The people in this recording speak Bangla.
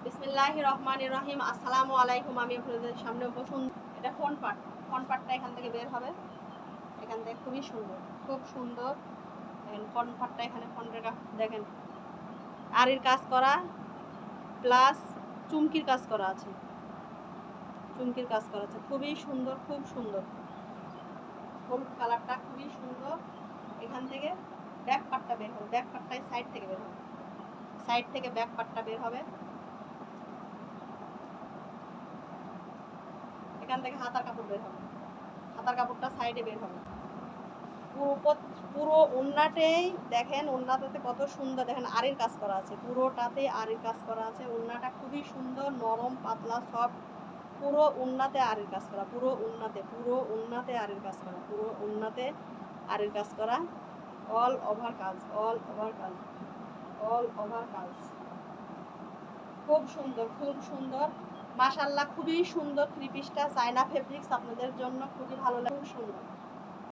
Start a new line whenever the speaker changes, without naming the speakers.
বিসমিল্লাহির রহমানির রহিম। আসসালামু আলাইকুম। আমি আপনাদের সামনে এটা ফ্রন্ট পার্টটা এখান থেকে বের হবে, এখান থেকে খুবই সুন্দর, খুব সুন্দর। ফ্রন্ট পার্টটা এখানে ফ্রন্টের দেখেন আরির কাজ করা প্লাস চুমকির কাজ করা আছে, চুমকির কাজ করা আছে, খুবই সুন্দর, খুব সুন্দর। হলুদ কালারটা খুবই সুন্দর। এখান থেকে ব্যাক পার্টটা বের হবে, ব্যাক পার্টটাই সাইড থেকে বের হবে, সাইড থেকে ব্যাক পার্টটা বের হবে। এখান থেকে হাতার কাপড় বের হবে, হাতার কাপড়টা সাইডে বের হবে। পুরো ওড়নাতেই দেখেন, ওড়নাটাতে কত সুন্দর, দেখেন আরির কাজ করা আছে, পুরোটাতে আরির কাজ করা আছে। ওড়নাটা খুবই সুন্দর, নরম পাতলা সফট। পুরো ওড়নাতে আরির কাজ করা, পুরো ওড়নাতে আরির কাজ করা, পুরো ওড়নাতে আরির কাজ করা। অল ওভার কাজ, অল ওভার কাজ, অল ওভার কাজ। খুব সুন্দর, খুব সুন্দর, মাশাআল্লাহ, খুবই সুন্দর। থ্রি পিসটা চায়না ফেব্রিক্স আপনাদের জন্য খুবই ভালো লাগে, খুব সুন্দর।